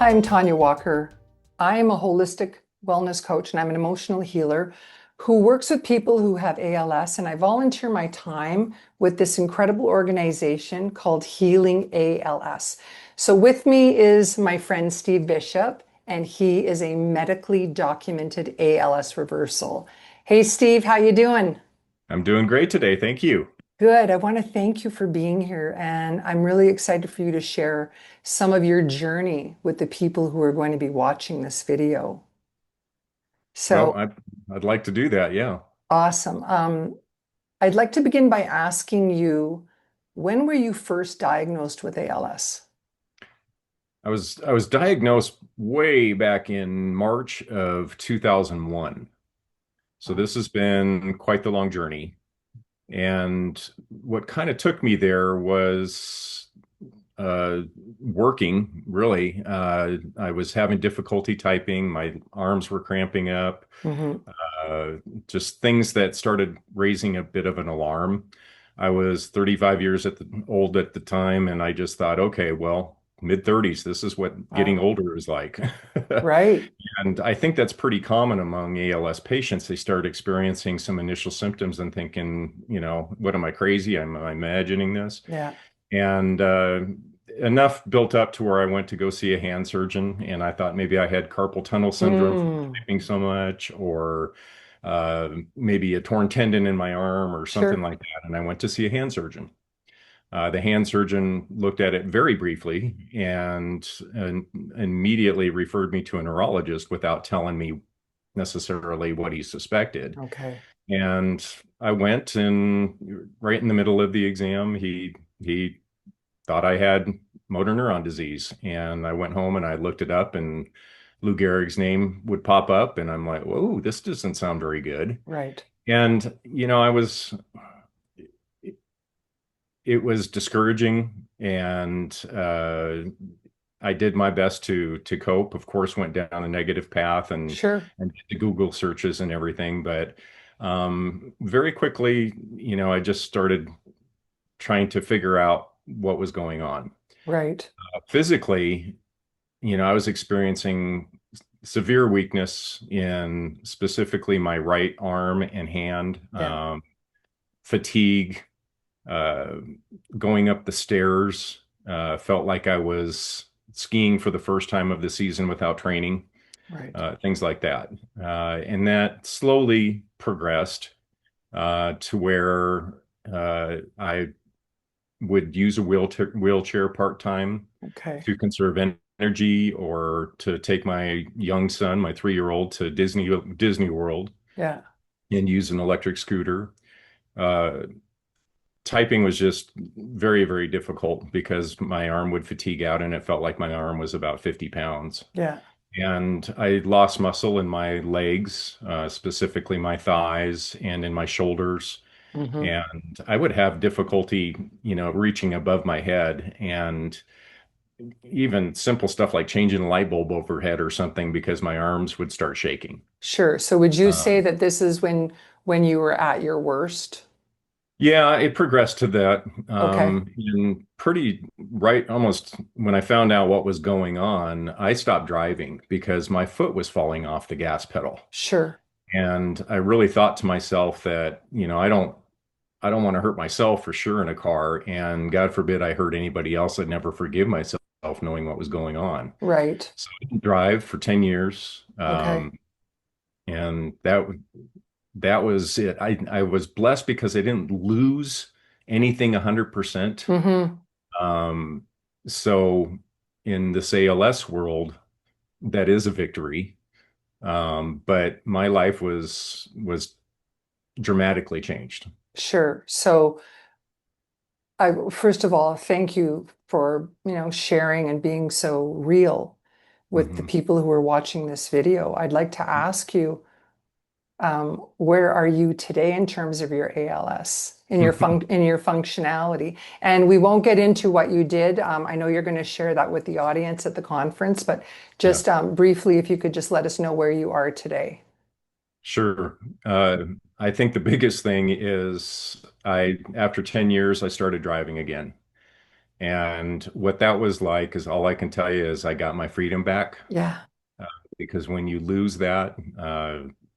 I'm Tanya Walker. I am a holistic wellness coach and I'm an emotional healer who works with people who have ALS. And I volunteer my time with this incredible organization called Healing ALS. So with me is my friend Steve Bishop, and he is a medically documented ALS reversal. Hey Steve, how you doing? I'm doing great today. Thank you. Good. I want to thank you for being here, and I'm really excited for you to share some of your journey with the people who are going to be watching this video. Well, So I'd like to do that. Yeah. awesome. I'd like to begin by asking you, when were you first diagnosed with ALS? I was diagnosed way back in March of 2001. So Oh, this has been quite the long journey. And what kind of took me there was uh, working, really. I was having difficulty typing. My arms were cramping up. hmm. uh, just things that started raising a bit of an alarm. I was 35 years old at the time, and I just thought, okay, well, mid 30s, this is what getting Wow. older is like. Right. And I think that's pretty common among ALS patients. They start experiencing some initial symptoms and thinking, what am I crazy? Am I imagining this? Yeah. And enough built up to where I went to go see a hand surgeon, and I thought maybe I had carpal tunnel syndrome from Mm, typing so much, or maybe a torn tendon in my arm or something sure. like that. And I went to see a hand surgeon. The hand surgeon looked at it very briefly and immediately referred me to a neurologist without telling me necessarily what he suspected. Okay. And I went, and right in the middle of the exam, he thought I had motor neuron disease. And I went home and I looked it up, and Lou Gehrig's name would pop up. And I'm like, whoa, this doesn't sound very good. Right. And, it was discouraging. And I did my best to cope. Of course, went down a negative path Sure. and did the Google searches and everything. But very quickly, I just started trying to figure out what was going on. Right. Physically, I was experiencing severe weakness in specifically my right arm and hand, Yeah. fatigue, uh, going up the stairs, felt like I was skiing for the first time of the season without training, Right. things like that. And that slowly progressed to where I would use a wheelchair part-time Okay. to conserve energy, or to take my young son, my 3-year-old, to Disney World Yeah. and use an electric scooter. Uh, Typing was just very, very difficult because my arm would fatigue out, and it felt like my arm was about 50 pounds. Yeah. And I lost muscle in my legs, specifically my thighs and in my shoulders. Hmm. And I would have difficulty, reaching above my head, and even simple stuff like changing a light bulb overhead or something, because my arms would start shaking. Sure. So would you say Um, that this is when you were at your worst? yeah, it progressed to that. Okay. And pretty right, almost when I found out what was going on, I stopped driving because my foot was falling off the gas pedal. Sure. And I really thought to myself that, I don't want to hurt myself for sure in a car. And God forbid I hurt anybody else. I'd never forgive myself knowing what was going on. Right. So I didn't drive for 10 years. Okay. And that was it. I was blessed because I didn't lose anything 100%. Hmm. Um, so in this ALS world, that is a victory. But my life was dramatically changed. Sure. So I first of all, thank you for, sharing and being so real with the Mhm. people who are watching this video. I'd like to ask you, where are you today in terms of your ALS, in your functionality? And we won't get into what you did. I know you're going to share that with the audience at the conference, but Yeah, just briefly, if you could just let us know where you are today. sure. I think the biggest thing is after 10 years, I started driving again. And what that was like is all I can tell you is I got my freedom back. Yeah, Uh, because when you lose that,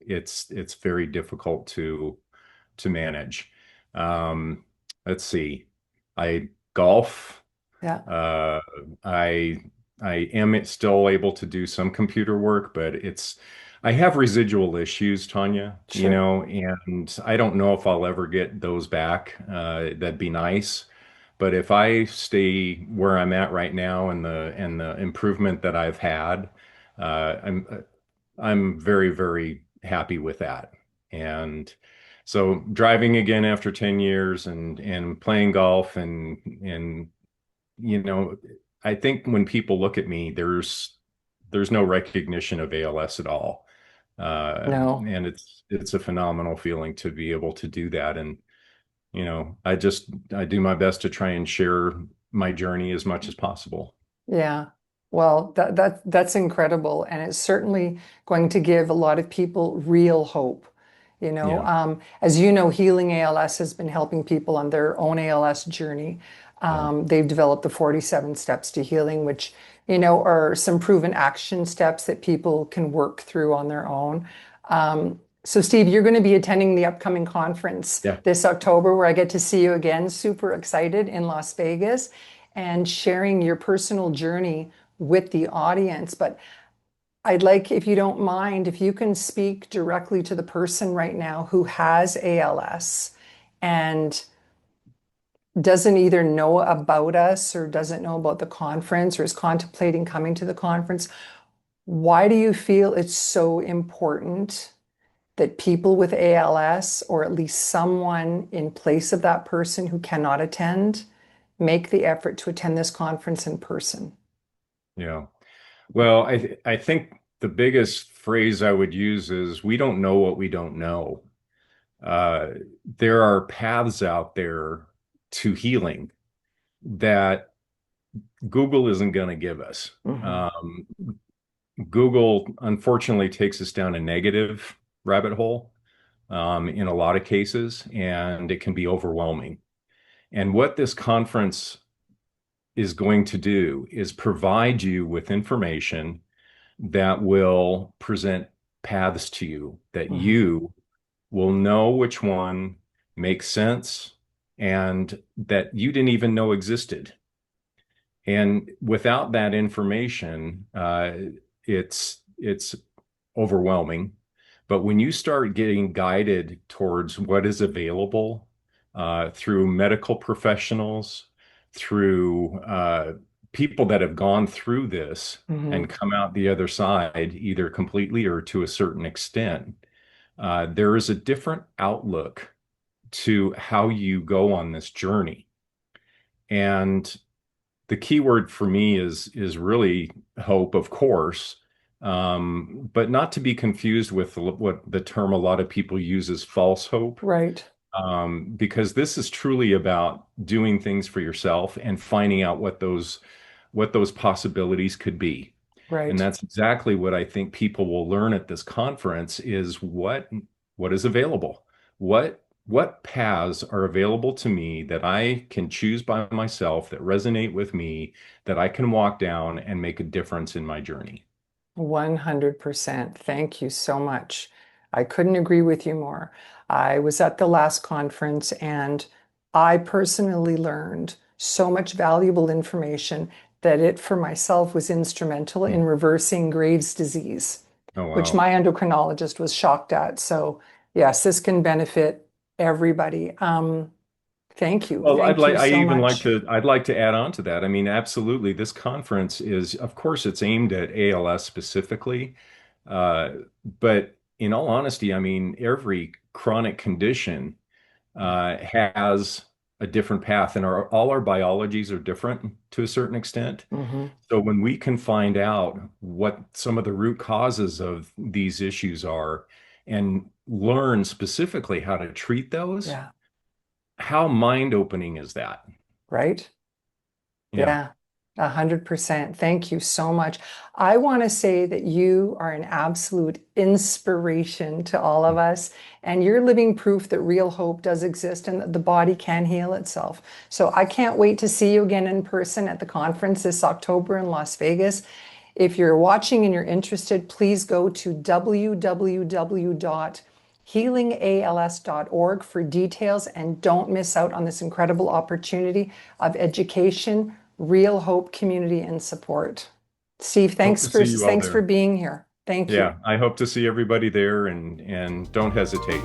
it's very difficult to manage. Um, let's see. I golf. yeah, Uh, I I am still able to do some computer work, but I have residual issues, Tanya, sure. and I don't know if I'll ever get those back. That'd be nice. But if I stay where I'm at right now and the improvement that I've had, I'm very, very happy with that. And so driving again after 10 years and playing golf and you know, I think when people look at me, there's no recognition of ALS at all. No. And it's a phenomenal feeling to be able to do that. And I do my best to try and share my journey as much as possible. Yeah. Well, that's incredible, and it's certainly going to give a lot of people real hope. Yeah, As you know, Healing ALS has been helping people on their own ALS journey. yeah, They've developed the 47 steps to healing, which, are some proven action steps that people can work through on their own. So, Steve, you're going to be attending the upcoming conference yeah. this October, where I get to see you again. Super excited in Las Vegas and sharing your personal journey with the audience. But I'd like, if you don't mind, if you can speak directly to the person right now who has ALS and doesn't either know about us or doesn't know about the conference or is contemplating coming to the conference. Why do you feel it's so important that people with ALS, or at least someone in place of that person who cannot attend, make the effort to attend this conference in person? Yeah. Well, I think the biggest phrase I would use is we don't know what we don't know. Uh, there are paths out there to healing that Google isn't going to give us. Mhm. Google unfortunately takes us down a negative rabbit hole in a lot of cases, and it can be overwhelming. And what this conference is going to do is provide you with information that will present paths to you that Mhm. you will know which one makes sense and that you didn't even know existed. And without that information, it's overwhelming. But when you start getting guided towards what is available through medical professionals, through people that have gone through this and Mhm. come out the other side, either completely or to a certain extent, there is a different outlook to how you go on this journey. And the key word for me is really hope, of course, but not to be confused with what the term a lot of people use as false hope, Right, because this is truly about doing things for yourself and finding out what those possibilities could be. And right. that's exactly what I think people will learn at this conference is what is available. What paths are available to me that I can choose by myself that resonate with me that I can walk down and make a difference in my journey. 100%. Thank you so much. I couldn't agree with you more. I was at the last conference and I personally learned so much valuable information that it for myself was instrumental Hmm. in reversing Graves' disease, Oh, which wow. my endocrinologist was shocked at. So, yes, this can benefit everybody. Thank you. Well, Thank you so much. I'd like to add on to that. I mean, absolutely. This conference is, of course, it's aimed at ALS specifically. Uh, but in all honesty, I mean, every chronic condition has a different path, and all our biologies are different to a certain extent. Hmm. So when we can find out what some of the root causes of these issues are and learn specifically how to treat those, Yeah, how mind-opening is that? right? Yeah. Yeah. 100%. Thank you so much. I want to say that you are an absolute inspiration to all of us, and you're living proof that real hope does exist and that the body can heal itself. So I can't wait to see you again in person at the conference this October in Las Vegas. If you're watching and you're interested, please go to www.healingals.org for details, and don't miss out on this incredible opportunity of education, real hope, community, and support. Steve, Hope to see you all thanks for there. being here. Thank you. Yeah, I hope to see everybody there, and don't hesitate.